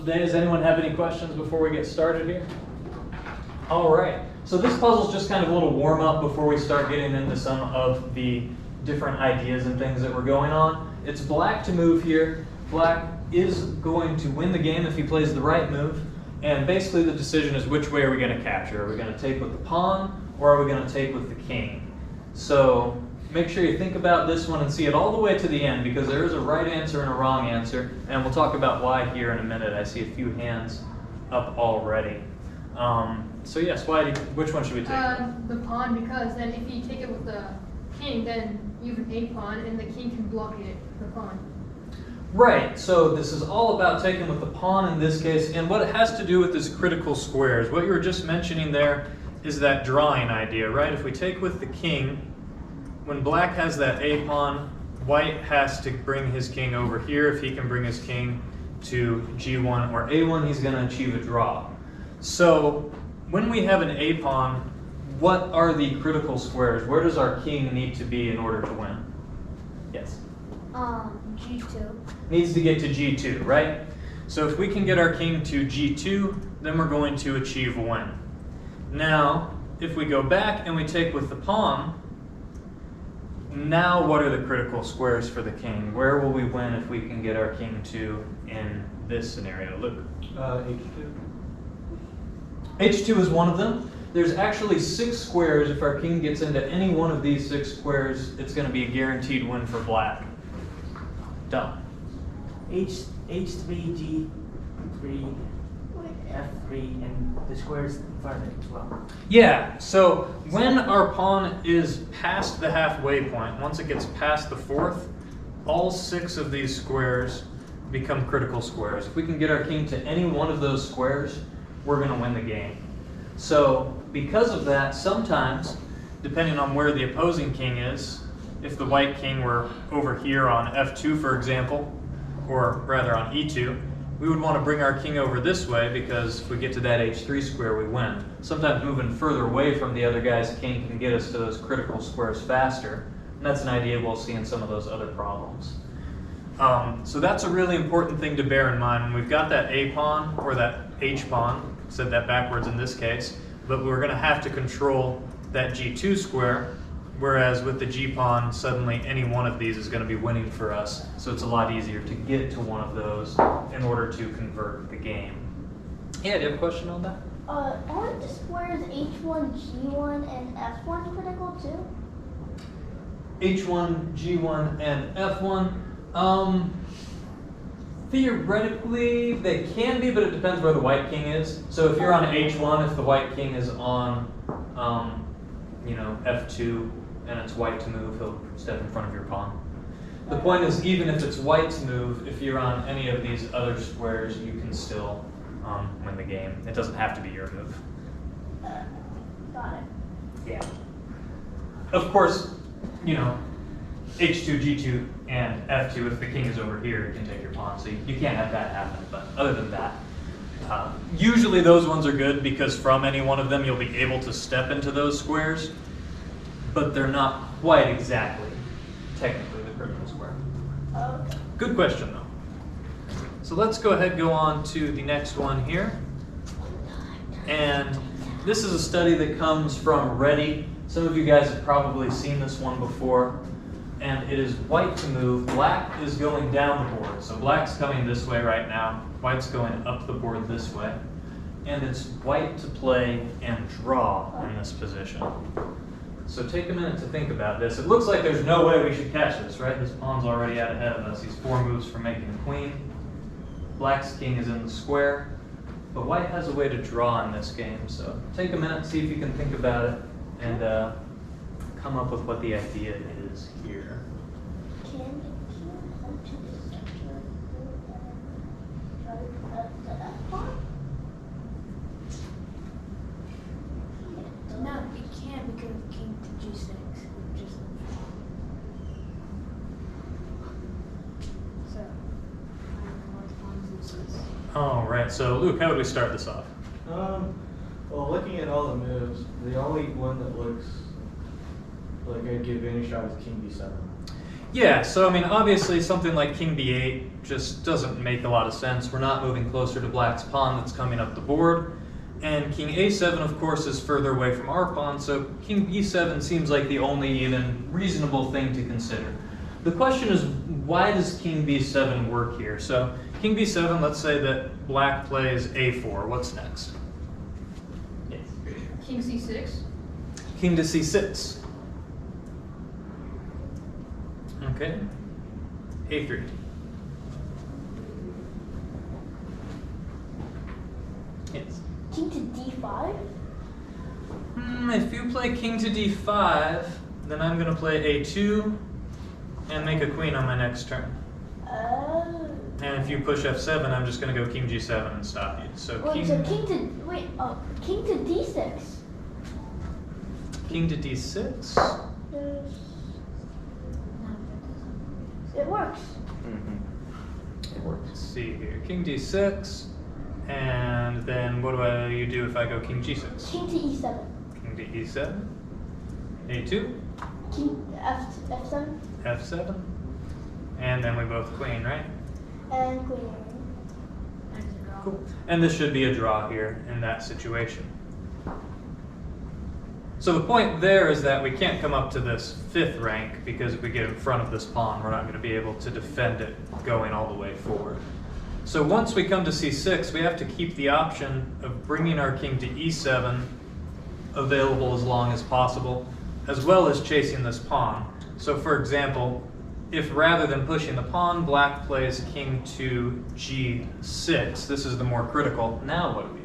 today. Does anyone have any questions before we get started here? All right. So this puzzle is just kind of a little warm up before we start getting into some of the different ideas and things that were going on. It's black to move here. Black is going to win the game if he plays the right move. And basically the decision is which way are we going to capture? Are we going to take with the pawn or are we going to take with the king? So make sure you think about this one and see it all the way to the end, because there is a right answer and a wrong answer. And we'll talk about why here in a minute. I see a few hands up already. So yes, which one should we take? The pawn, because then if you take it with the king, then you have an a pawn, and the king can block it, the pawn. Right, so this is all about taking with the pawn in this case, and what it has to do with is critical squares. What you were just mentioning there is that drawing idea, right? If we take with the king, when black has that a pawn, white has to bring his king over here. If he can bring his king to g1 or a1, he's going to achieve a draw. So when we have an a pawn, what are the critical squares? Where does our king need to be in order to win? Yes? G2. Needs to get to g2, right? So if we can get our king to g2, then we're going to achieve a win. Now, if we go back and we take with the pawn, now what are the critical squares for the king? Where will we win if we can get our king to in this scenario? Look, H2. H2 is one of them. There's actually 6 squares. If our king gets into any one of these 6 squares, it's going to be a guaranteed win for black. Done. H3, G3, F3, and the squares in front of it as well. Yeah, so when our pawn is past the halfway point, once it gets past the 4th, all 6 of these squares become critical squares. If we can get our king to any one of those squares, we're going to win the game. So because of that, sometimes, depending on where the opposing king is, if the white king were over here on f2, for example, or rather on e2, we would want to bring our king over this way, because if we get to that h3 square, we win. Sometimes moving further away from the other guy's king can get us to those critical squares faster. And that's an idea we'll see in some of those other problems. So that's a really important thing to bear in mind. When we've got that a pawn, or that h pawn, said that backwards in this case, but we're going to have to control that g2 square, whereas with the g pawn, suddenly any one of these is going to be winning for us. So it's a lot easier to get to one of those in order to convert the game. Yeah, do you have a question on that? Aren't the squares H1, G1, and F1 critical too? H1, G1, and F1. Theoretically, they can be, but it depends where the white king is. So if you're on H1, if the white king is on, F2, and it's white to move, he'll step in front of your pawn. The point is, even if it's white to move, if you're on any of these other squares, you can still win the game. It doesn't have to be your move. Got it. Yeah. Of course, H2, G2, and F2, if the king is over here, you can take your pawn. So you can't have that happen. But other than that, usually those ones are good, because from any one of them, you'll be able to step into those squares. But they're not quite exactly, technically, the critical square. Okay. Good question, though. So let's go ahead and go on to the next one here. And this is a study that comes from Ready. Some of you guys have probably seen this one before. And it is white to move. Black is going down the board. So black's coming this way right now. White's going up the board this way. And it's white to play and draw in this position. So take a minute to think about this. It looks like there's no way we should catch this, right? This pawn's already out ahead of us. He's 4 moves from making a queen. Black's king is in the square. But white has a way to draw in this game. So take a minute, see if you can think about it, and come up with what the idea is here. Can come to the center and try the F pawn? No, it can't, because king to g6. Just so, All right, so Luke, how would we start this off? Well, looking at all the moves, the only one that looks like I'd give any shot is king b7. Yeah, so I mean, obviously something like king b8 just doesn't make a lot of sense. We're not moving closer to black's pawn that's coming up the board. And king a7, of course, is further away from our pawn, so king b7 seems like the only even reasonable thing to consider. The question is, why does king b7 work here? So king b7, let's say that black plays a4. What's next? Yes. King c6. King to c6. Okay. a3. Yes. King to d5? If you play king to d5, then I'm going to play a2 and make a queen on my next turn. Oh. And if you push f7, I'm just going to go king g7 and stop you. So Wait, king, so king to d6. king to d6. There's... It works. It works. Let's see here. King d6. And then what do you do if I go king g6? King to e7. King to e7. a2. King f7. f7. And then we both queen, right? And queen. Cool. And this should be a draw here in that situation. So the point there is that we can't come up to this 5th rank because if we get in front of this pawn, we're not going to be able to defend it going all the way forward. So once we come to c6, we have to keep the option of bringing our king to e7 available as long as possible, as well as chasing this pawn. So for example, if rather than pushing the pawn, black plays king to g6, this is the more critical. Now what do we do?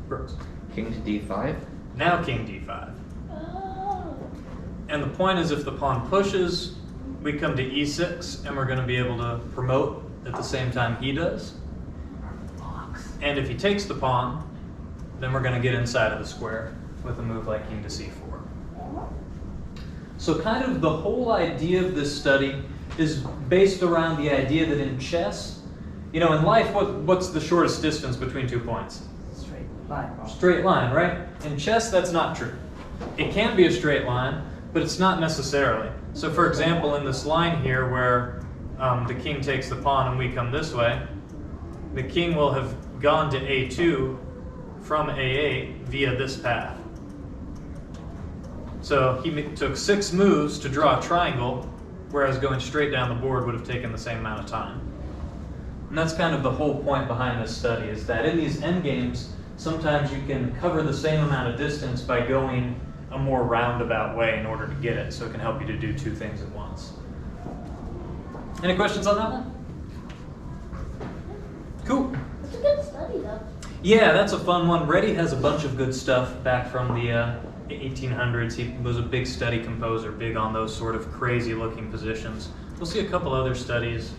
Brooks. King to d5. Now king d5. Oh. And the point is if the pawn pushes, we come to e6 and we're going to be able to promote at the same time he does. And if he takes the pawn, then we're going to get inside of the square with a move like king to c4. So kind of the whole idea of this study is based around the idea that in chess, you know, in life, what's the shortest distance between 2 points? Straight line. Straight line, right? In chess, that's not true. It can be a straight line, but it's not necessarily. So for example, in this line here where the king takes the pawn and we come this way, the king will have gone to a2 from a8 via this path. So he took 6 moves to draw a triangle, whereas going straight down the board would have taken the same amount of time. And that's kind of the whole point behind this study, is that in these endgames, sometimes you can cover the same amount of distance by going a more roundabout way in order to get it, so it can help you to do 2 things at once. Any questions on that one? Cool. It's a good study, though. Yeah, that's a fun one. Reddy has a bunch of good stuff back from the 1800s. He was a big study composer, big on those sort of crazy looking positions. We'll see a couple other studies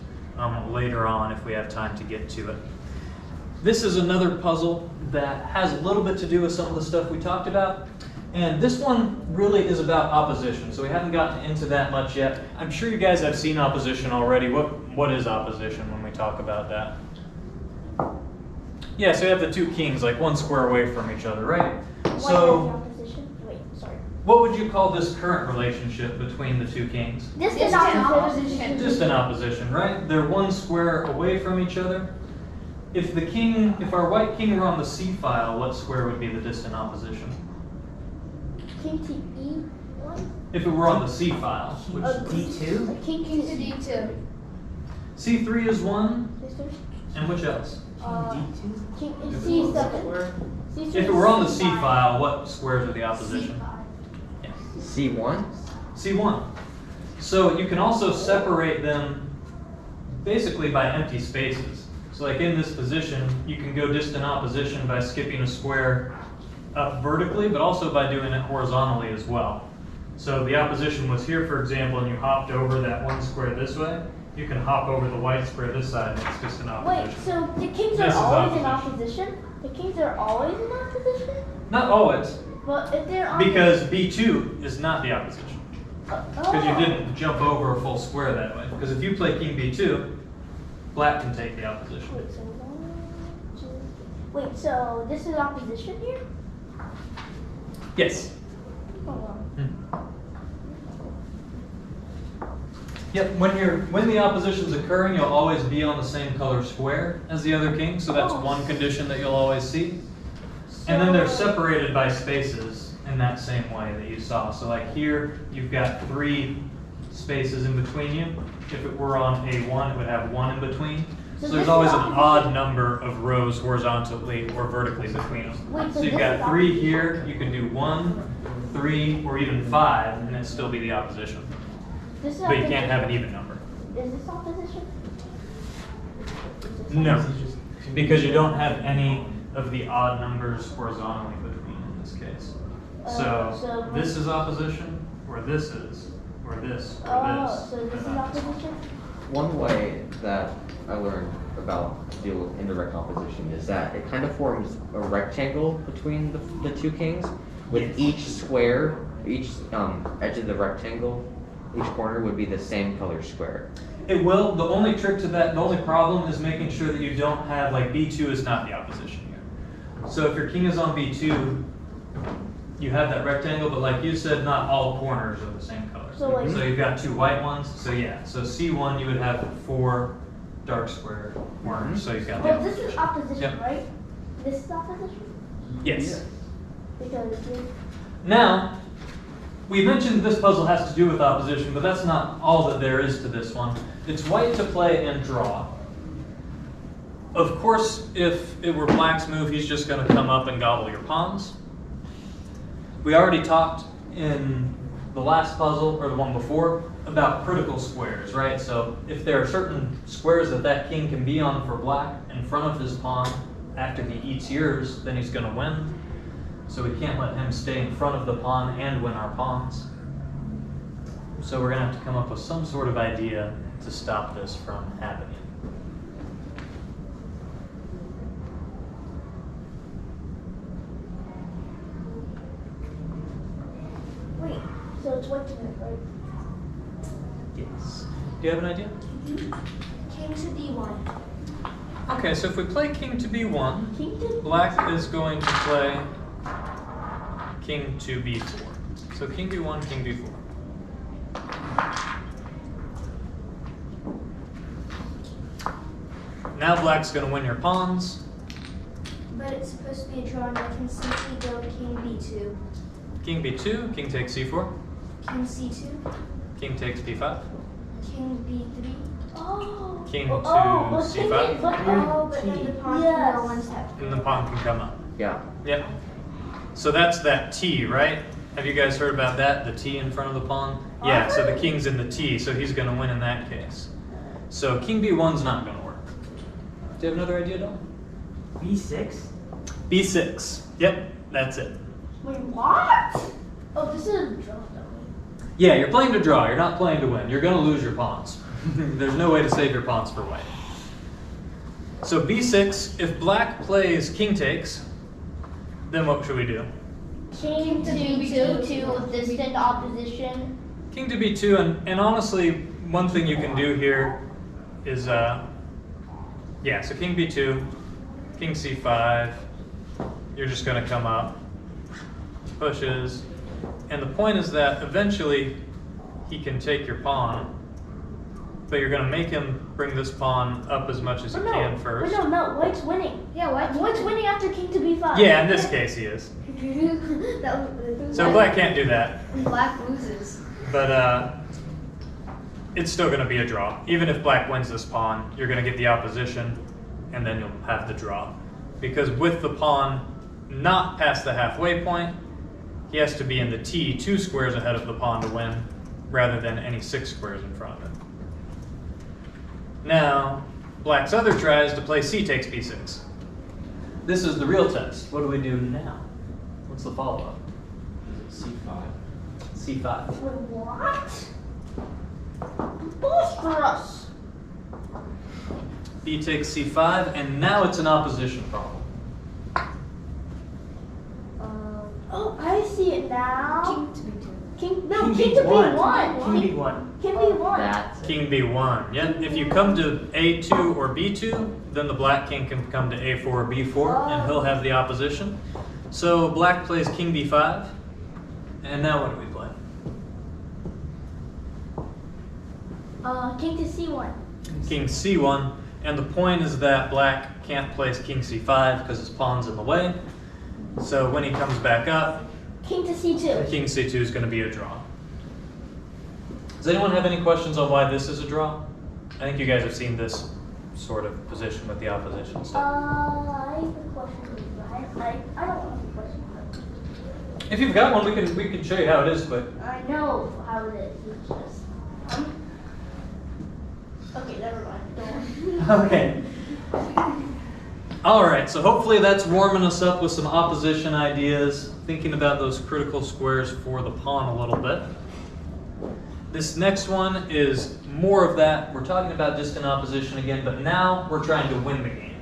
later on if we have time to get to it. This is another puzzle that has a little bit to do with some of the stuff we talked about. And this one really is about opposition, so we haven't gotten into that much yet. I'm sure you guys have seen opposition already. What is opposition when we talk about that? Yeah, so you have the 2 kings, like 1 square away from each other, right? What is the So opposition? Wait, sorry. what would you call this current relationship between the 2 kings? This is Distant opposition. Distant opposition, right? They're 1 square away from each other. If our white king were on the C file, what square would be the distant opposition? King to e1. If it were on the C file, which D2? King King to to d2. C3 is 1, Sisters. and which else? D2? King If C7. it's a square, C3 If it were on the C file, what squares are the opposition? C5. Yeah. C1. C1. So you can also separate them basically by empty spaces. So like in this position, you can go distant opposition by skipping a square up vertically, but also by doing it horizontally as well. So the opposition was here, for example, and you hopped over that 1 square this way. You can hop over the white square this side, and it's distant opposition. Wait, so the kings This are is always in opposition. opposition? The kings are always in opposition? Not always, But if they're on because B2 is not the opposition. Because you didn't jump over a full square that way. Because if you play king B2, black can take the opposition. Wait, so 1, 2, 3. Wait, so this is opposition here? Yes. Yep, when the opposition's occurring, you'll always be on the same color square as the other king, so that's one condition that you'll always see. And then they're separated by spaces in that same way that you saw. So like here, you've got 3 spaces in between you. If it were on A1, it would have 1 in between. So there's always an odd number of rows horizontally or vertically between them. Wait, So you've got 3 here, you can do 1, 3, or even 5, and it'd still be the opposition. This is But you can't have an even number. Is this opposition? No, because you don't have any of the odd numbers horizontally between in this case. So this is opposition, or this is, or this, or this. So this is opposition? One way that I learned about to deal with indirect opposition is that it kind of forms a rectangle between the 2 kings, with each square, each edge of the rectangle, each corner would be the same color square. It will. The only trick to that, the only problem is making sure that you don't have, like B2 is not the opposition here. So if your king is on B2, you have that rectangle, but like you said, not all corners are the same color. So you've got 2 white ones, so yeah. So C1 you would have 4 dark square corners, so you've got the Well, this is opposition. opposition, Yep. right? This is opposition? Yes. Because Now, we mentioned this puzzle has to do with opposition, but that's not all that there is to this one. It's white to play and draw. Of course, if it were black's move, he's just going to come up and gobble your pawns. We already talked in the last puzzle, or the one before, about critical squares, right? So if there are certain squares that king can be on for black in front of his pawn after he eats yours, then he's going to win. So we can't let him stay in front of the pawn and win our pawns. So we're going to have to come up with some sort of idea to stop this from happening. wait, so it's white to win, right? Yes. Do you have an idea? King to D1. Okay, so if we play king to B1, King to black is going to play king to B4. So king B1, king B4. Now black's going to win your pawns. But it's supposed to be a draw, and I can simply go King B2, King B2, king takes C4, King C2, king takes B5, King B3. Oh. king to but C5, king- but- Oh, but then the pawn Yes. can go one step. and the pawn can come up. Yeah. Yep. So that's that T, right? Have you guys heard about that? The T in front of the pawn? Yeah, so the king's in the T, so he's going to win in that case. So king B1's not going to work. Do you have another idea, Don? B6? B6. Yep, that's it. Wait, what? Oh, this is a draw, though. Yeah, you're playing to draw. You're not playing to win. You're going to lose your pawns. There's no way to save your pawns for white. So B6, if black plays king takes, then what should we do? King to B2 to distant opposition. King to B2, and honestly, one thing you can do here is, yeah, so king B2, king C5, you're just going to come up, pushes, and the point is that eventually he can take your pawn, but you're going to make him bring this pawn up as much as he can first. No, white's winning. Yeah, White's winning after king to B5. Yeah, in this case he is. So black can't do that. Black loses. But it's still going to be a draw. Even if black wins this pawn, you're going to get the opposition, and then you'll have the draw. Because with the pawn not past the halfway point, he has to be in the T 2 squares ahead of the pawn to win, rather than any 6 squares in front of it. Now, black's other try is to play C takes B6. This is the real test. What do we do now? What's the follow-up? Is it C5? C5. Wait, what? Bosporus. B takes C5, and now it's an opposition problem. Oh, I see it now. King to B2. King to B1. B1. King B1. King B1. That's King B1. Yeah, if you come to A2 or B2, then the black king can come to A4 or B4, and he'll have the opposition. So black plays King B5, and now what do we play? King to C1. King c1, and the point is that black can't place king c5 because his pawn's in the way. So when he comes back up, King to C2. king c2 is going to be a draw. Does anyone have any questions on why this is a draw? I think you guys have seen this sort of position with the opposition stuff. I have a question. I don't want a question. If you've got one, we can show you how it is, but I know how it is. It's just. Okay, never mind. Don't worry. okay. All right, so hopefully that's warming us up with some opposition ideas, thinking about those critical squares for the pawn a little bit. This next one is more of that. We're talking about distant opposition again, but now we're trying to win the game.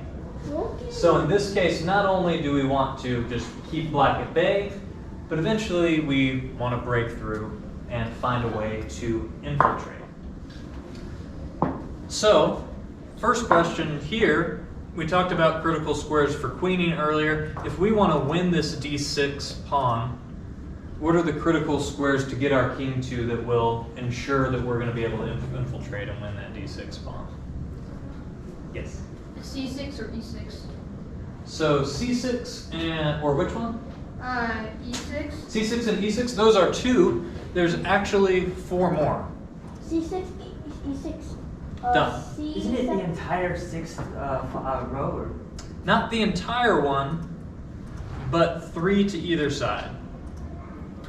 Okay. So in this case, not only do we want to just keep black at bay, but eventually we want to break through and find a way to infiltrate. So, first question here, we talked about critical squares for queening earlier. If we want to win this d6 pawn, what are the critical squares to get our king to that will ensure that we're going to be able to infiltrate and win that d6 pawn? Yes. C6 or E6? So c6 and, or which one? E6. c6 and e6, those are two. There's actually four more. C6, E6. Done. C7. Isn't it the entire sixth row? Or? Not the entire one, but three to either side.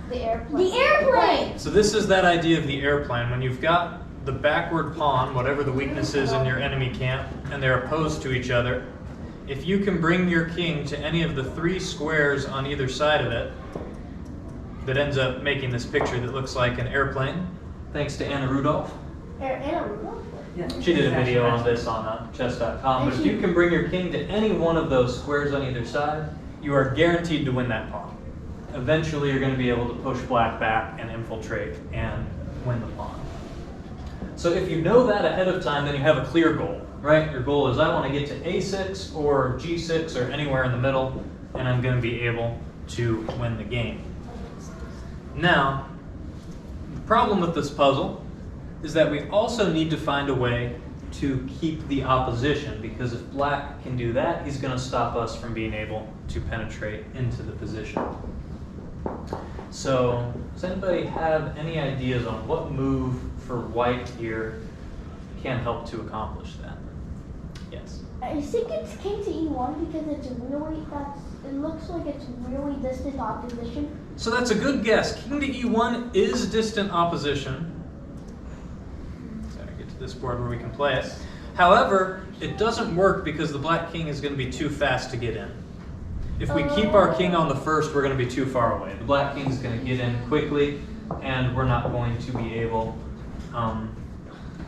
The airplane. The airplane! So this is that idea of the airplane. When you've got the backward pawn, whatever the weakness is in your enemy camp, and they're opposed to each other, if you can bring your king to any of the three squares on either side of it, that ends up making this picture that looks like an airplane, thanks to Anna Rudolph. Anna Rudolph? Yeah. She did a video on this on chess.com, but if you can bring your king to any one of those squares on either side, you are guaranteed to win that pawn. Eventually you're going to be able to push black back and infiltrate and win the pawn. So if you know that ahead of time, then you have a clear goal, right? Your goal is I want to get to a6 or g6 or anywhere in the middle, and I'm going to be able to win the game. Now, the problem with this puzzle is that we also need to find a way to keep the opposition, because if black can do that, he's going to stop us from being able to penetrate into the position. So, does anybody have any ideas on what move for white here can help to accomplish that? Yes. I think it's king to E1 because it's really, it looks like it's really distant opposition. So that's a good guess. King to E1 is distant opposition. Get to this board where we can play it. However, it doesn't work because the black king is going to be too fast to get in. If we keep our king on the first, we're going to be too far away. The black king is going to get in quickly, and we're not going to be able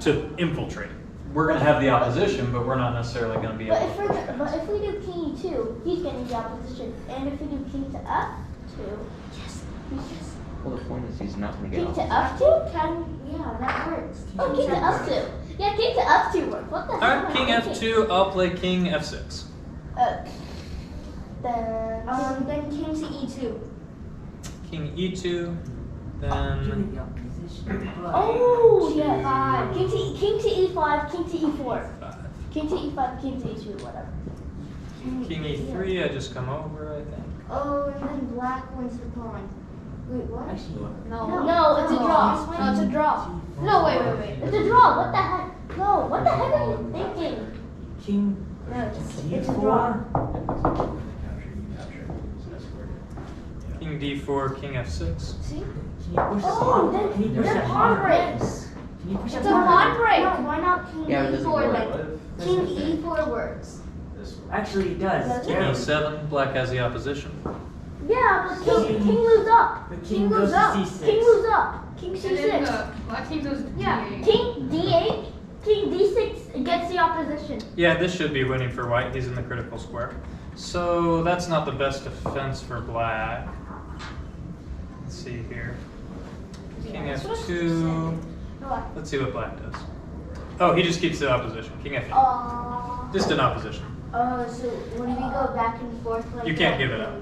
to infiltrate. We're going to have the opposition, but we're not necessarily going to be able to push past. But if we do king E2, he's getting the opposition. And if we do king to F2, Well, the point is he's not going to get king to off. F2? Yeah, that works. Oh, king to F2. Yeah, king to F2 works. What the hell? All right, king F2, I'll play king F6. Then king to E2. King E2, then... Doing the opposition. Oh, yeah. King to E5, king to E4. 5. King to E5, king to E2, whatever. King E3, I just come over, I think. Oh, and then black wins the pawn. Wait, what? Actually, No, it's a draw. No, it's a draw. No, wait. It's a draw. What the heck? No, what the heck are you thinking? king. No, it's a D4. draw. King D4, king F6. See? Can you push the Oh, pawn? Can you then push the that pawn pawn? breaks. Can you push It's that a pawn? pawn break. No, why not king Yeah, it doesn't E4 work. then? King E4 works. This one. Actually, it does. Does it? King Yeah. E7, black has the opposition. Yeah, but king moves up. The King king goes moves to up. C6. King moves up. King And then C6. black king goes to Yeah, D8. king D8. King D6 gets the opposition. Yeah, this should be winning for white. He's in the critical square. So that's not the best defense for black. Let's see here. King F2. Let's see what black does. Oh, he just keeps the opposition. King F8. Distant opposition. Oh, so when we go back and forth like You can't that, give it up.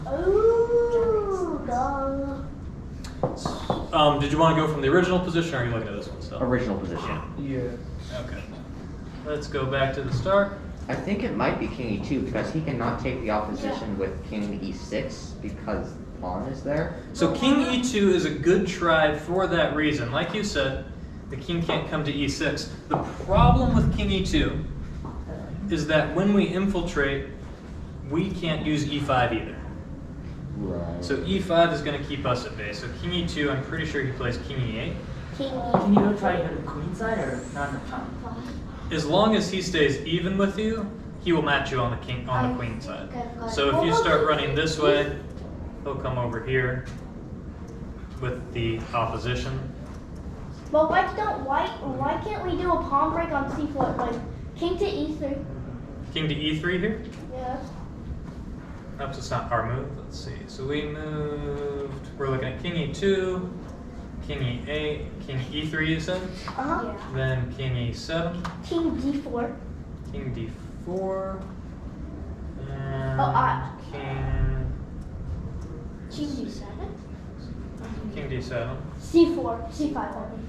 Oh, duh. Did you want to go from the original position, or are you looking at this one still? Original position. Yeah. Okay. Let's go back to the start. I think it might be king e2 because he cannot take the opposition with king e6 because pawn is there. So king e2 is a good try for that reason. Like you said, the king can't come to e6. The problem with king e2 is that when we infiltrate, we can't use e5 either. Right. So e5 is going to keep us at bay. So king e2, I'm pretty sure he plays king e8. Can you go try to go to the queen side or not enough time? As long as he stays even with you, he will match you on the queen side. So if you start running this way, he'll come over here with the opposition. But why can't we do a pawn break on c4, like king to e3? King to e3 here? Yeah. Oops, it's not our move. Let's see. So we moved. We're looking at king e2, king e8, king e3. You said. Uh-huh. Then king e7, King d4. king d4, and king King d7. king d7. c4. c5 only.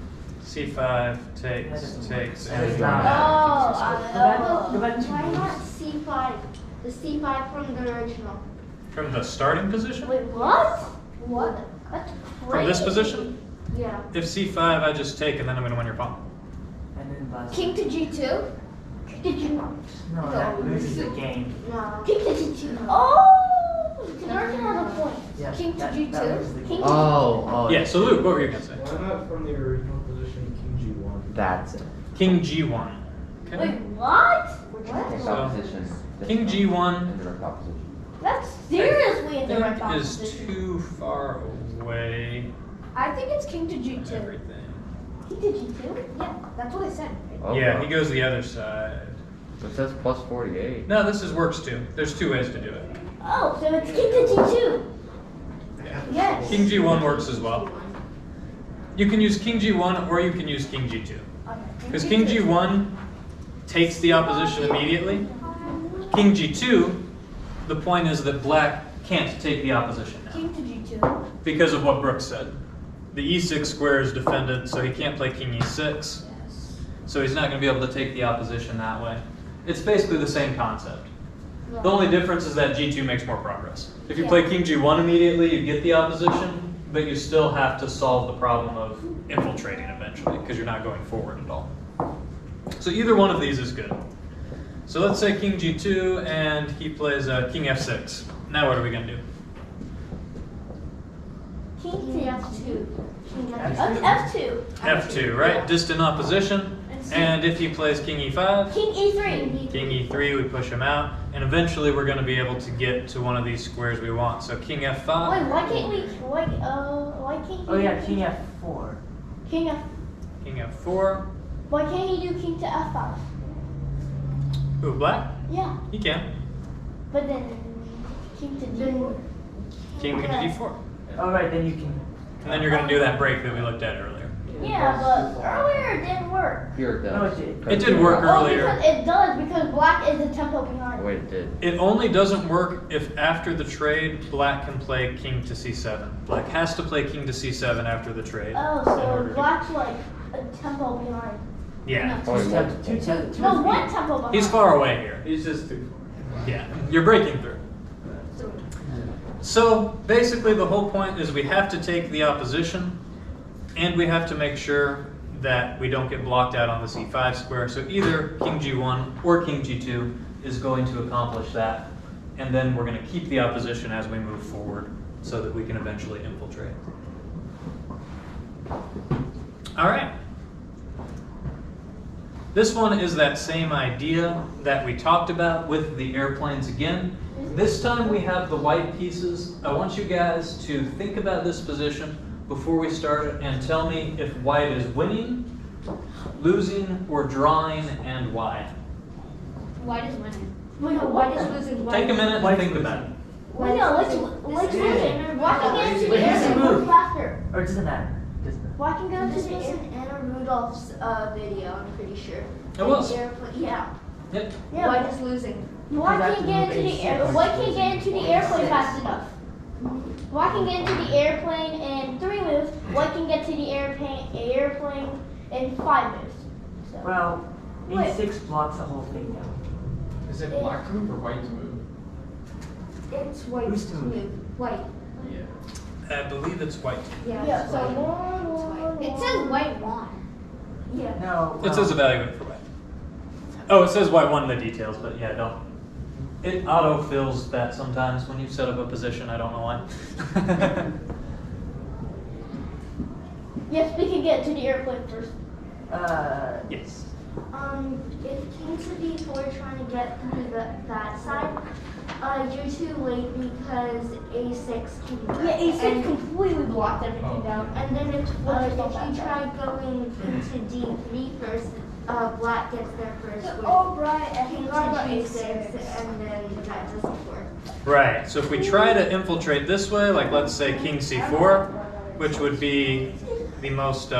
c5 takes, That is and not- Oh, Go back to Why not C5? The C5 from the original. from the starting position. wait, what? What? That's crazy. From this position, Yeah. if c5, I just take, and then I'm going to win your pawn. And then last. King to g2? Did you not? No, that loses the game. No. King to g2. Oh! There's another point. Yeah, King to that g2. loses the King game. to Oh. Yeah. So Luke, what were you going to say? Why not from the original position, king g1? That's it. King g1. Okay. Wait, what? Take So, opposition. king g1. Indirect opposition. That's seriously a direct Think is opposition. too far away. I think it's king to from g2. everything. King to g2? Yeah, that's what I said. Oh, Yeah, he goes the other side. It says plus 48. No, this is works too. There's two ways to do it. Oh, so it's king to g2. Yeah. Yes. King g1 works as well. You can use king g1 or you can use king g2. Because king g1 takes the opposition immediately. King g2, the point is that black can't take the opposition now King to g2. because of what Brooks said. The e6 square is defended, so he can't play king e6. Yes. So he's not going to be able to take the opposition that way. It's basically the same concept. The only difference is that g2 makes more progress. If you play king g1 immediately, you get the opposition, but you still have to solve the problem of infiltrating eventually because you're not going forward at all. So either one of these is good. So let's say king g2 and he plays king f6. Now what are we going to do? King to f2. F2. F2. f2, right? Distant opposition. And if he plays king e5, King e3. king e3, we push him out, and eventually we're going to be able to get to one of these squares we want. So king f5. Wait, why can't we? Why can't he? Oh yeah, king f4. King f. King f4. Why can't he do king to f5? Ooh, black? Yeah, He can. but then king to d4. King to d4. All right, then you can. And then you're going to do that break that we looked at earlier. Yeah, but earlier it didn't work. Here it does. No, it did. It did work Oh, earlier. because it does because black is a tempo behind. Wait, it did. It only doesn't work if after the trade, black can play king to c7. Black has to play king to c7 after the trade. Oh, in order so to- black's like a tempo behind. Yeah. Oh, wait, what? Two No, or three. one tempo behind. He's far away here. He's just too far. Yeah, you're breaking through. So basically the whole point is we have to take the opposition and we have to make sure that we don't get blocked out on the c5 square. So either king g1 or king g2 is going to accomplish that. And then we're going to keep the opposition as we move forward so that we can eventually infiltrate. All right. This one is that same idea that we talked about with the airplanes again. This time we have the white pieces. I want you guys to think about this position before we start and tell me if white is winning, losing, or drawing, and why. White is winning. Wait, no, White what is the- losing. Take a minute and White's think losing. about it. Wait, no, let's This lose is it. Walking into the Wait, air here's the and move move. faster. Or it doesn't matter. Doesn't. Walking go to This the was air. in Anna Rudolph's video, I'm pretty sure. It was. Yeah. Yep. Yeah, White is losing. Why Because can't get into the air? after Why can't get into the airplane fast enough? Black can get into the airplane in 3 moves. White can get to the airplane in 5 moves. So. Well, Wait. A6 blocks the whole thing now. Is it black to move or white to move? It's white Who's to to move. White. Yeah. I believe it's white. Yeah. it's So white. one. It says white won. Yeah. No. It says evaluate for white. Oh, it says white won in the details, but yeah, don't. It auto fills that sometimes when you set up a position. I don't know why. Yes, we can get to the airplane first. Yes. If king to d4 trying to get through that side, you're too late because a6 can work. Yeah, A6 And- completely blocked everything down. And then if you not that try bad. going into d3 first, black gets there first with Oh, right. I king to forgot about g6, A6. and then that doesn't work. Right. So if we try to infiltrate this way, like let's say king c4, which would be the most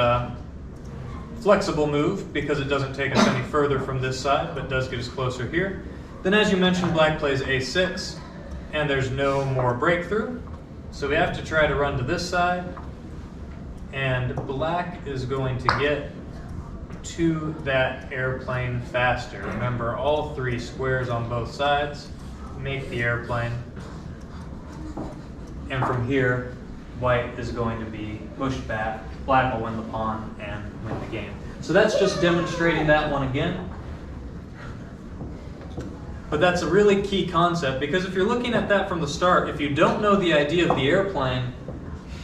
flexible move because it doesn't take us any further from this side, but does get us closer here. Then as you mentioned, black plays a6, and there's no more breakthrough. So we have to try to run to this side, and black is going to get to that airplane faster. Remember, all 3 squares on both sides make the airplane. And from here, white is going to be pushed back. Black will win the pawn and win the game. So that's just demonstrating that one again. But that's a really key concept, because if you're looking at that from the start, if you don't know the idea of the airplane,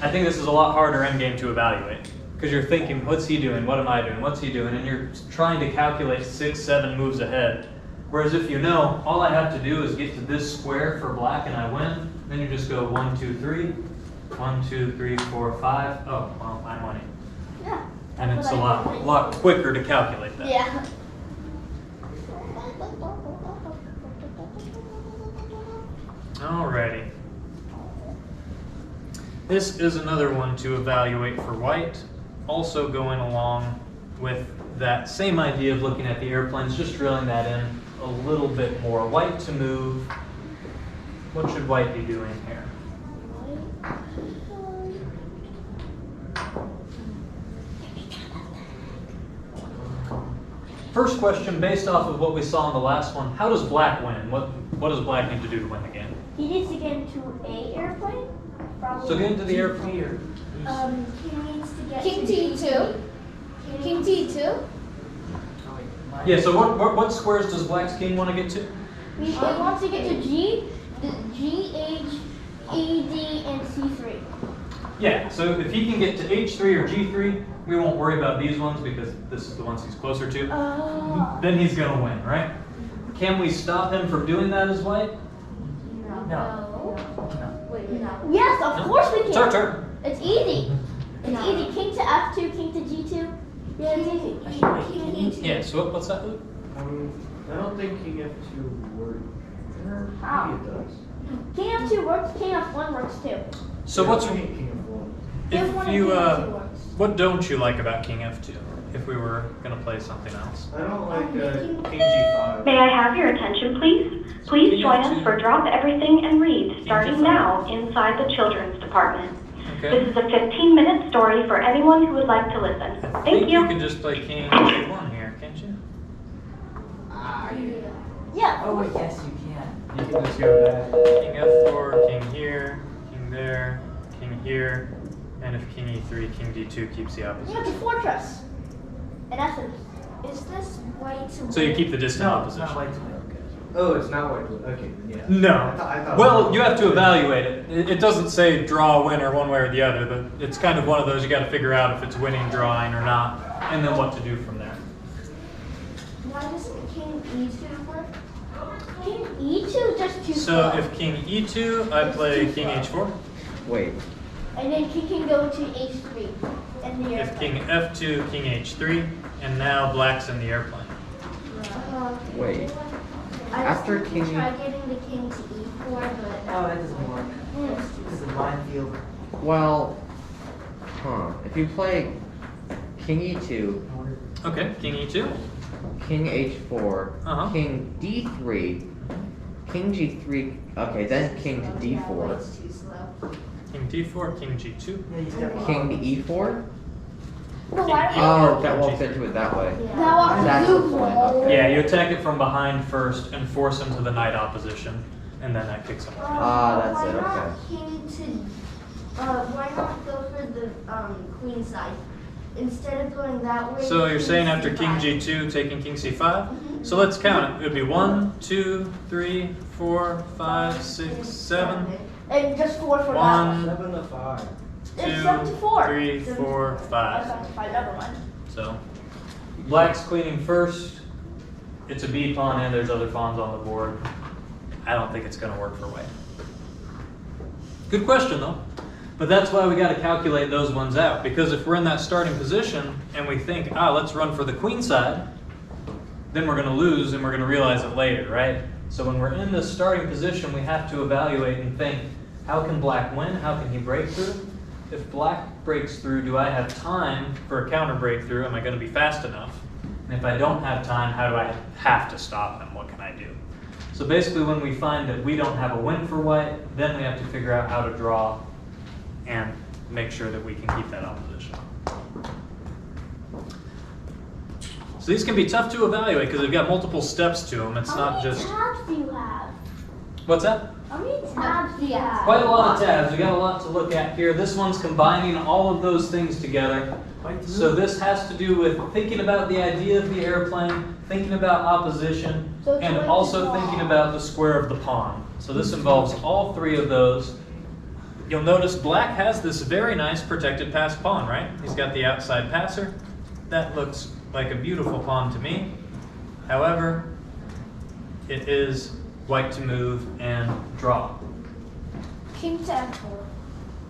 I think this is a lot harder endgame to evaluate. Because you're thinking, what's he doing? What am I doing? What's he doing? And you're trying to calculate 6, 7 moves ahead. Whereas if you know, all I have to do is get to this square for black and I win, then you just go 1, 2, 3, 1, 2, 3, 4, 5. Oh, well, I'm winning. Yeah. And That's it's a what I did. lot quicker to calculate that. Yeah. Alrighty. This is another one to evaluate for white. Also going along with that same idea of looking at the airplanes, just drilling that in a little bit more. White to move. What should white be doing here? First question, based off of what we saw in the last one, how does black win? What does black need to do to win the game? He needs to get into a airplane. Probably. So get into the airplane. King needs to get King to T2. King T2. Yeah, so what squares does black's king want to get to? He wants to get to G, H, E, D, and C3. Yeah, so if he can get to H3 or G3, we won't worry about these ones because this is the ones he's closer to. Then he's going to win, right? Can we stop him from doing that as white? No. No. Wait, no. Yes, of course we can. It's our turn. It's easy. It's No. easy. King to F2, king to G2. Yeah, it's easy. King E2. Yeah, so what's that, Luke? I don't think King F2 works. How? Maybe it does. King F2 works, king F1 works too. So Yeah, what's... I hate King F1. King F1 If and you, king F2 works. what don't you like about king F2? If we were going to play something else. I don't like King G5. May I have your attention, please? Please join us for Drop Everything and Read, starting now inside the Children's Department. Okay. This is a 15-minute story for anyone who would like to listen. I Thank think you. you can just play king G1 here, can't you? Yeah. Oh, wait, yes, you can. You can just go back. King F4, king here, king there, king here, and if king E3, king D2 keeps the You opposite. have to fortress. In essence. Is this white to So you keep the distant No, it's opposition. not white to win. Oh, it's not white. Okay, yeah. No. I thought Well, you have to evaluate it. It doesn't say draw a winner one way or the other. It's kind of one of those you got to figure out if it's winning, drawing, or not, and then what to do from there. Why doesn't King E2 work? King E2 just too So slow. if king E2, I play king H4. Wait. And then king can go to H3. And the If airplane. king F2, king H3, and now black's in the airplane. Wait. I After was king- try getting the king to E4, but No, that doesn't work. This is a minefield. Well, if you play king E2, Okay, king E2. king H4, Uh-huh. king D3, king G3, okay, then king to D4. it's too slow. King D4, King G2. Yeah, you step King to E4? No, why don't Oh, that walks into it that way. Yeah. That walks That's the through the point, whole. okay. Yeah, you attack it from behind first and force him to the knight opposition, and then that kicks him away. Ah, that's why it, not okay. king to, why not go for the queen side? Instead of going that way. So you're saying after King C5. G2, taking King C5? So let's count it. It would be 1, 2, 3, 4, 5, 6, 7. And just 4 for that. 1, 7 to 5. It's 7 to 2, 4. 3, 4, 5. 7 to 5, never mind. So, black's queening first. It's a B pawn and there's other pawns on the board. I don't think it's going to work for white. Good question though. But that's why we got to calculate those ones out. Because if we're in that starting position and we think, let's run for the queen side, then we're going to lose and we're going to realize it later, right? So when we're in this starting position, we have to evaluate and think, how can black win? How can he break through? If black breaks through, do I have time for a counter breakthrough? Am I going to be fast enough? And if I don't have time, how do I have to stop him? What can I do? So basically when we find that we don't have a win for white, then we have to figure out how to draw and make sure that we can keep that opposition. So these can be tough to evaluate because they've got multiple steps to them. It's not just... How many tabs do you have? What's that? How many tabs do you have? Quite a lot of tabs. We got a lot to look at here. This one's combining all of those things together. So this has to do with thinking about the idea of the airplane, thinking about opposition, So it's and like also draw. thinking about the square of the pawn. So this involves all three of those. You'll notice black has this very nice protected pass pawn, right? He's got the outside passer. That looks like a beautiful pawn to me. However, it is white to move and draw. King to F4.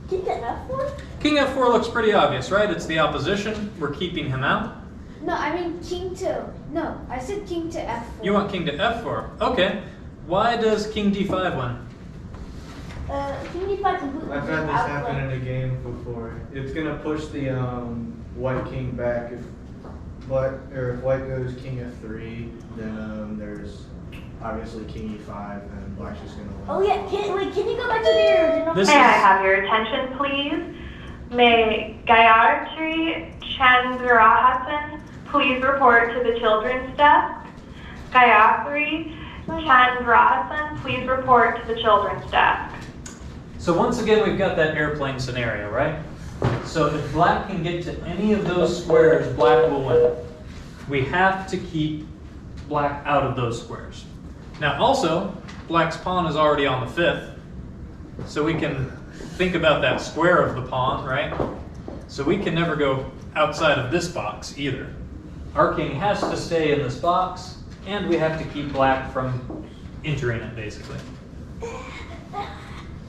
King to F4? King F4 looks pretty obvious, right? It's the opposition. We're keeping him out. No, I mean king to. No, I said king to F4. You want king to F4. Okay. Why does king D5 win? King D5 completely I've had this outplayed. happen in a game before. It's gonna push the white king back if white goes king F3, then there's obviously king E5 and black's just gonna win. Oh yeah, can you go back to the original? This May I is- have your attention, please? May Gayatri Chandrahasan please report to the children's desk? Gayatri Chandrahasan, please report to the children's desk. So once again, we've got that airplane scenario, right? So if black can get to any of those squares, black will win. We have to keep black out of those squares. Now also, black's pawn is already on the 5th, so we can think about that square of the pawn, right? So we can never go outside of this box either. Our king has to stay in this box, and we have to keep black from entering it, basically.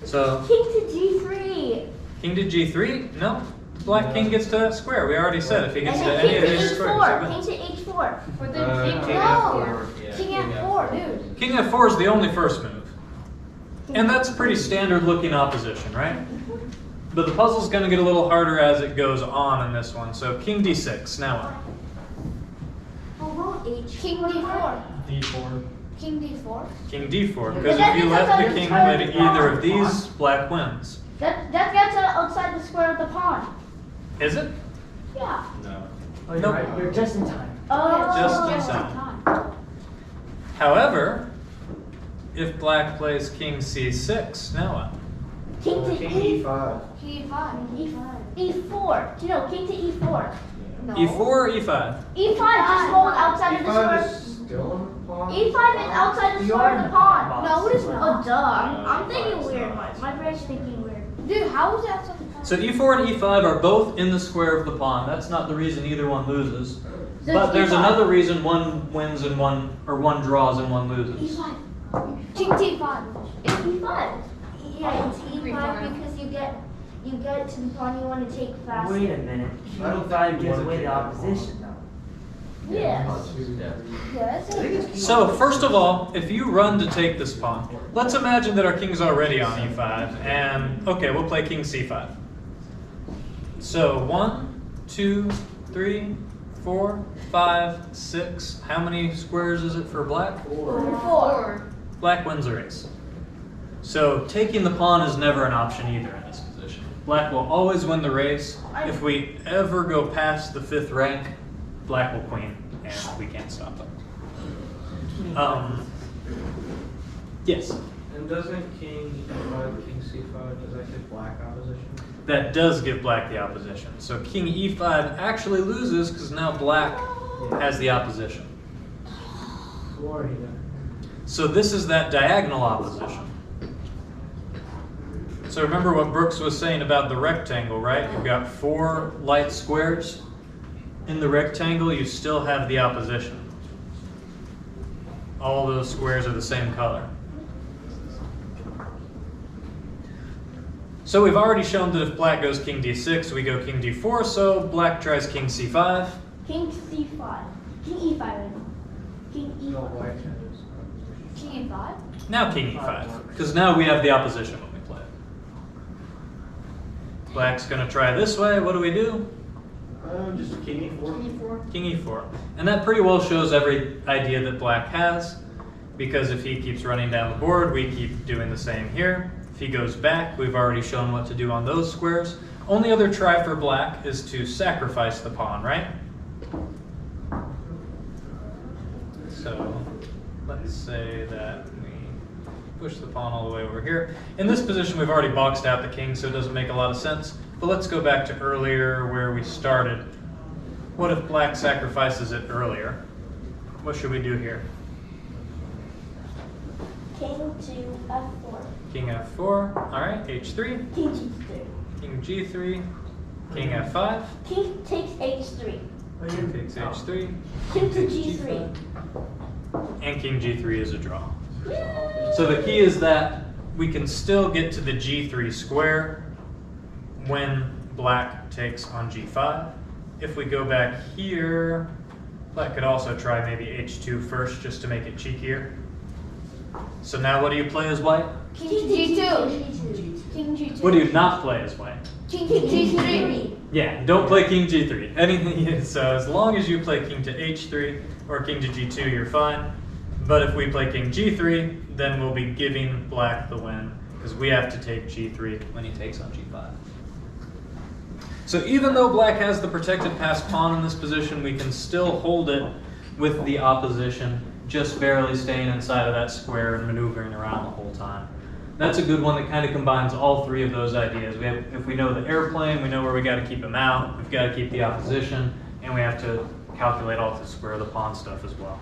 So, King to G3. king to G3? No. Black king gets to that square. We already said if he gets And to then any of king to these squares, H4. he King wins. to H4. For the king to King No. F4. Yeah, King F4, dude. King F4 is the only first move. And that's a pretty standard looking opposition, right? But the puzzle's going to get a little harder as it goes on in this one. So king D6, now what? King D4. D4. King D4. King D4, But because that if you gets let outside the the king square play of to the pawn. either of these, black wins. That gets outside the square of the pawn. Is it? Yeah. No. Oh, you're Nope. right. You're just in time. Oh. Just in time. However, if black plays king C6, now what? King to King E. E5. King E5. E4. No, king to E4. No. E4 or E5? E5 just hold outside of the E5 square. is still on the pawn. E5 is outside the You square are of the in the pawn pawn. box. No, it is not. Oh, duh. I'm thinking E5 's weird. not. My brain's thinking weird. Dude, how is it outside the pawn? So E4 and E5 are both in the square of the pawn. That's not the reason either one loses. So But it's there's E5. another reason one wins and one draws and one loses. E5. King T5. It's E5. Yeah, it's E5 because you get to the pawn you want to take fast. Wait a minute. King I don't E5 think you gives wanna away take the that opposition, though. Yes. Yeah. Yes. So first of all, if you run to take this pawn, let's imagine that our king's already on E5, and okay, we'll play king C5. So 1, 2, 3, 4, 5, 6. How many squares is it for black? 4. Black wins the race. So taking the pawn is never an option either in this position. Black will always win the race. If we ever go past the 5th rank, Black will queen, and we can't stop them. Yes? And doesn't king e5, king c5, does that give black opposition? That does give Black the opposition. So king e5 actually loses because now Black has the opposition. Glory then. So this is that diagonal opposition. So remember what Brooks was saying about the rectangle, right? You've got 4 light squares. In the rectangle, you still have the opposition. All those squares are the same color. So we've already shown that if Black goes king d6, we go king d4, so Black tries king c5. King c5. King e5 right now. King No, e5. white has opposition. King e5? Now king e5, because now we have the opposition when we play. Black's going to try this way. What do we do? Just king e4. King e4. King e4. And that pretty well shows every idea that Black has, because if he keeps running down the board, we keep doing the same here. If he goes back, we've already shown what to do on those squares. Only other try for Black is to sacrifice the pawn, right? So let's say that we push the pawn all the way over here. In this position, we've already boxed out the king, so it doesn't make a lot of sense. But let's go back to earlier where we started. What if Black sacrifices it earlier? What should we do here? King to f4. King f4, all right, h3, King g3. king g3, king f5, King takes h3. king takes h3, King to takes g3. and king g3 is a draw. So the key is that we can still get to the g3 square when Black takes on g5. If we go back here, Black could also try maybe h2 first just to make it cheekier. So now what do you play as white? King g2. King g2. What do you not play as white? King g3. Yeah, don't play king g3. Anything. So as long as you play king to h3 or king to g2, you're fine. But if we play king g3, then we'll be giving Black the win because we have to take g3 when he takes on g5. So even though Black has the protected passed pawn in this position, we can still hold it with the opposition, just barely staying inside of that square and maneuvering around the whole time. That's a good one that kind of combines all 3 of those ideas. If we know the airplane, we know where we got to keep him out, we've got to keep the opposition, and we have to calculate all the square the pawn stuff as well.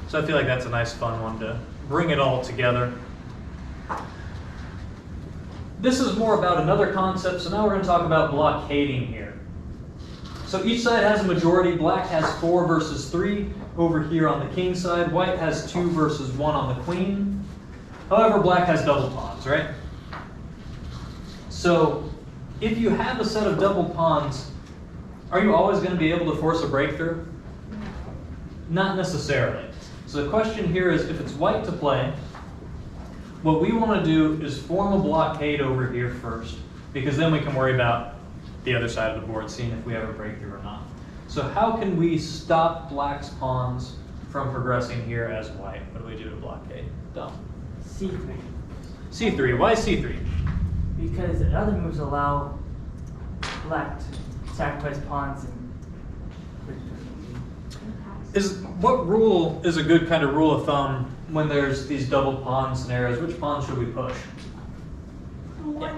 So I feel like that's a nice fun one to bring it all together. This is more about another concept, so now we're going to talk about blockading here. So each side has a majority. Black has 4 versus 3 over here on the king side. White has 2 versus 1 on the queen. However, Black has double pawns, right? So if you have a set of double pawns, are you always going to be able to force a breakthrough? Not necessarily. So the question here is, if it's white to play, what we want to do is form a blockade over here first, because then we can worry about the other side of the board, seeing if we have a breakthrough or not. So how can we stop Black's pawns from progressing here as white? What do we do to blockade? Dumb. C3. C3. Why C3? Because the other moves allow Black to sacrifice pawns and What rule is a good kind of rule of thumb when there's these double pawn scenarios? Which pawn should we push? The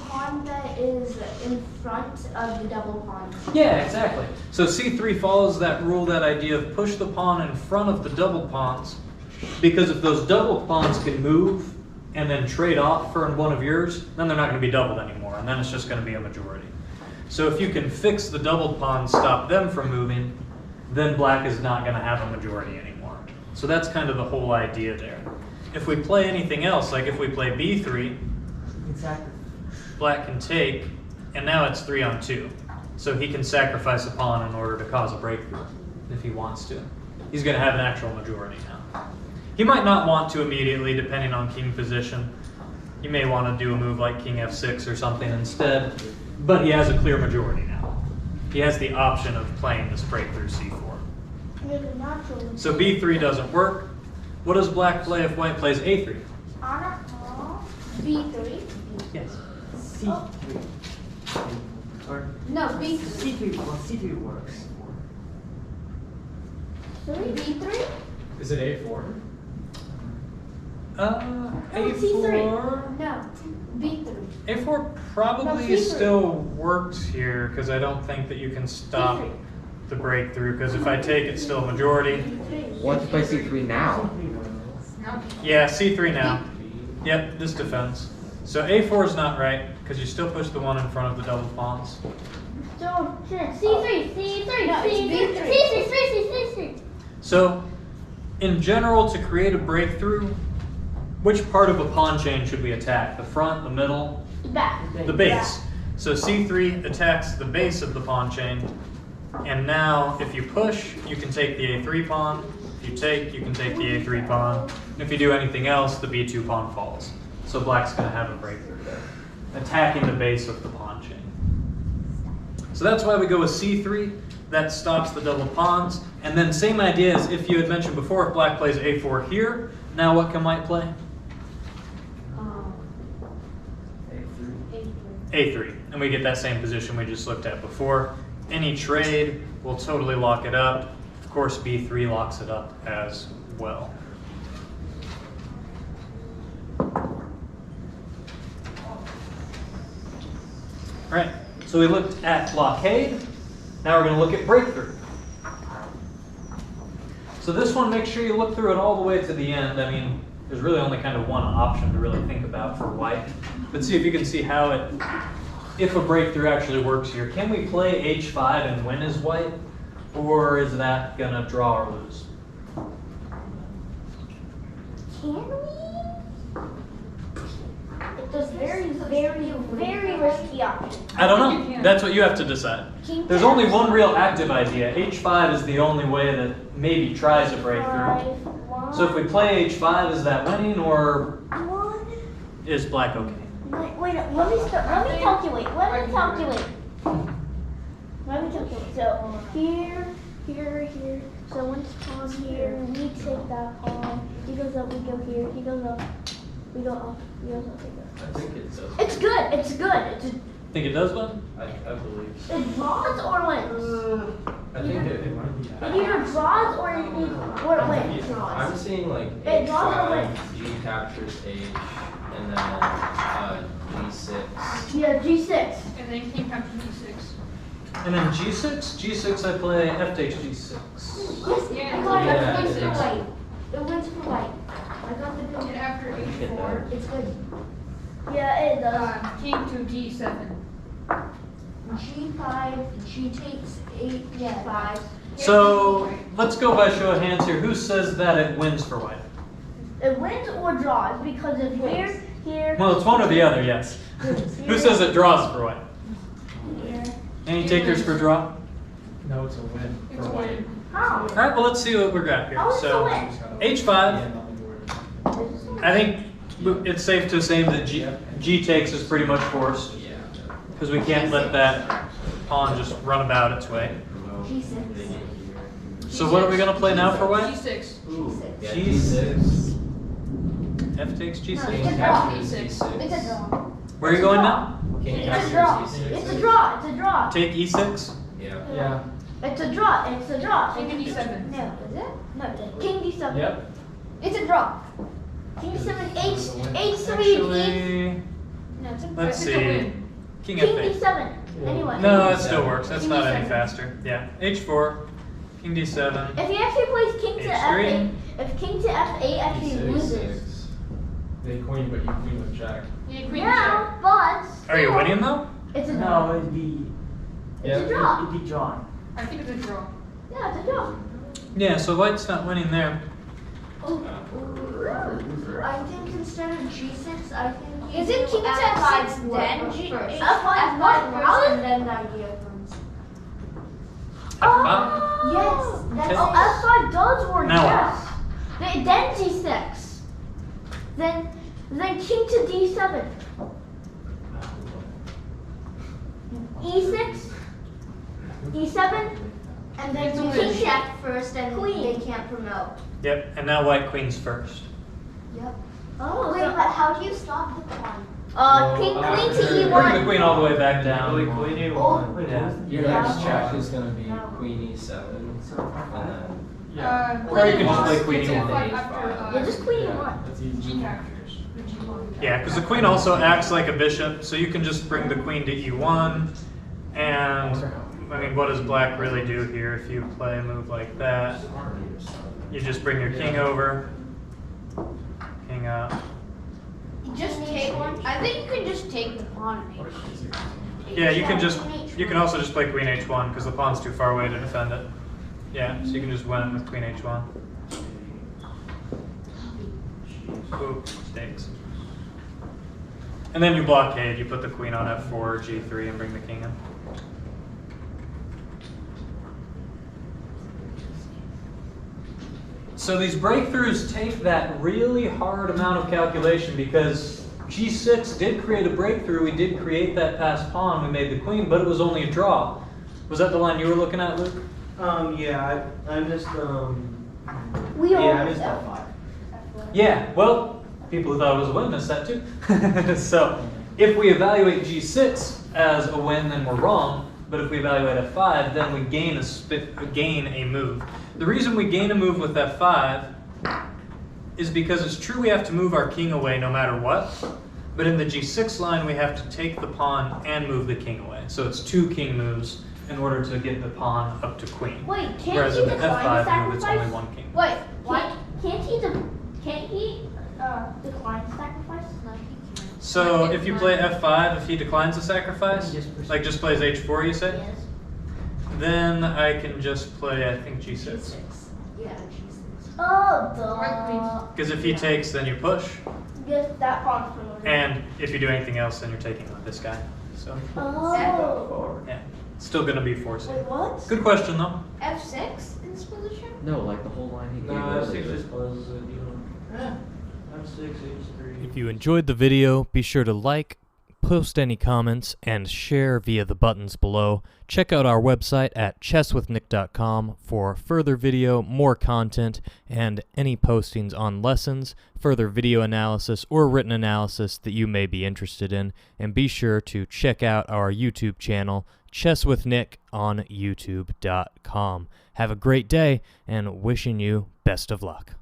pawn that is in front of the double pawn. Yeah, exactly. So C3 follows that rule, that idea of push the pawn in front of the double pawns, because if those double pawns can move and then trade off for one of yours, then they're not going to be doubled anymore, and then it's just going to be a majority. So if you can fix the double pawns, stop them from moving, then Black is not going to have a majority anymore. So that's kind of the whole idea there. If we play anything else, like if we play B3, exactly. Black can take, and now it's 3-on-2. So he can sacrifice a pawn in order to cause a breakthrough, if he wants to. He's going to have an actual majority now. He might not want to immediately, depending on king position. He may want to do a move like king f6 or something instead, but he has a clear majority now. He has the option of playing this breakthrough c4. So b3 doesn't work. What does Black play if White plays a3? B3. Yes. C3. Or No, B3. C3. Well, C3 works. 3B3? Is it A4? A4. No, B3. A4 probably No, C3. still works here because I don't think that you can stop C3. the breakthrough because if I take it's still a majority. Why don't you play C3 now? Now Yeah, C3 now. Yep, this defends. So A4 is not right because you still push the one in front of the double pawns. So, C3, C3, no, it's C3. So, in general, to create a breakthrough, which part of a pawn chain should we attack? The front, the middle, Back. the base. So C3 attacks the base of the pawn chain. And now, if you push, you can take the A3 pawn. If you take, you can take the A3 pawn. And if you do anything else, the B2 pawn falls. So black's going to have a breakthrough there, attacking the base of the pawn chain. So that's why we go with C3. That stops the double pawns. And then same idea as if you had mentioned before, if black plays A4 here, now what can white play? A3. And we get that same position we just looked at before. Any trade will totally lock it up. Of course, B3 locks it up as well. All right, so we looked at blockade. Now we're going to look at breakthrough. So this one, make sure you look through it all the way to the end. I mean, there's really only kind of one option to really think about for white. But see if you can see how it, if a breakthrough actually works here. Can we play H5 and win as white? Or is that going to draw or lose? Can we? It's a very, very, very risky option. I don't know. That's what you have to decide. There's only one real active idea. H5 is the only way that maybe tries a breakthrough. So if we play H5, is that winning or is black okay? Wait, let me calculate. So here. So once pawn here, we take that pawn. He goes up, we go here. He goes up, we go up. He goes up, we go. I think it does. It's good. It's good. Think it does win? I believe. It draws or wins. I think it might. It either draws or it wins. I'm seeing like It draws or H5, wins. G captures H, and then G6. Yeah, G6. And then king captures D6. And then G6 I play F takes G6. Yeah, I got yeah, it wins it for is. white. It wins for white. I got the And good. after H4, It's good. Yeah, it does. king to D7. G5, G takes H5. So let's go by show of hands here. Who says that it wins for white? It wins or draws because it's here. Well, it's one or the other, yes. Who says it draws for white? Here. Any takers for draw? No, it's a win It's for a white. win. How? All right, well, let's see what we got here. How is it a So win? H5, I think it's safe to assume that G takes is pretty much forced Yeah. because we can't let that pawn just run about its way. G6. So what are we going to play now for white? G6. Yeah, G6. G6. F takes No, G6. it's a King draw. captures It's a E6. draw. Where are you going now? King It's a captures draw. E6. It's a draw. It's a draw. Take E6. Yeah. Yeah. It's a draw. It's a draw. King to D7. No, is it? No, King D7. Yep. It's a draw. King D7, H3, E. Actually, No, it's a, let's it's a see. win. King King F8. D7. Anyway. No, that still works. That's King not any D7. faster. Yeah. H4. King D7. If he actually plays King to H3. F8, if King to F8 actually E6. loses. They queen, but you queen with jack. Yeah, queen Yeah, but Are you still, winning though? It's a draw. No, it'd be It's a draw. it'd be drawn. I think it's a draw. Yeah, it's a draw. Yeah, so white's not winning there. I think instead of G6, I think you Is it do king to F5 F6 then G- first. F5 F5 what? first, and then the idea comes. F5. Yes, that's Okay. Oh, F5 does work, Now yes. Then G6. Then King to D7. E6. E7. And then So you king check first, and queen. they can't promote. Yep, and now white queen's first. Yep. Oh, Wait, so but how do you stop the pawn? King queen to Bring the E1. queen all the way back down. Really, queen E1. Yeah. Your Yeah. next check is gonna be Queen E7, and then Or you can just play Queen queen E1 E1. Yeah, just queen E1. that's easy. G characters. Or G1. Yeah, because the queen also acts like a bishop, so you can just bring the queen to E1. And I mean, what does black really do here? If you play a move like that, you just bring your king over, king up. Just take one. I think you can just take the pawn. Yeah, you can also just play queen H1 because the pawn's too far away to defend it. Yeah, so you can just win with queen H1. Ooh, mistakes. And then you blockade, you put the queen on F4 or G3 and bring the king in. So these breakthroughs take that really hard amount of calculation because G6 did create a breakthrough. We did create that passed pawn. We made the queen, but it was only a draw. Was that the line you were looking at, Luke? Yeah, I missed, We all I missed F5. Yeah, well, people who thought it was a win missed that too. So if we evaluate G6 as a win, then we're wrong. But if we evaluate F5, then we gain a move. The reason we gain a move with F5 is because it's true we have to move our king away no matter what. But in the G6 line, we have to take the pawn and move the king away. So it's 2 king moves in order to get the pawn up to queen. Wait, can't Whereas he in the decline F5 the move, it's sacrifice? only 1 king. Wait, what? Can't he decline the sacrifice? No, he can't. So if you play F5, if he declines the sacrifice, like just plays H4, you say? Yes. Then I can just play, I think, G6. Yeah, Jesus. Oh, duh. Because if he takes, then you push. Yes, that pawn's from over. And if you do anything else, then you're taking with this guy. So, Oh. yeah. Still going to be forcing. Wait, what? Good question, though. F6 in this position? No, like the whole line he gave No, F6 earlier. just closes it, you know. F6, H3. If you enjoyed the video, be sure to like, post any comments, and share via the buttons below. Check out our website at chesswithnick.com for further video, more content, and any postings on lessons, further video analysis, or written analysis that you may be interested in. And be sure to check out our YouTube channel, Chess with Nick, on youtube.com. Have a great day, and wishing you best of luck.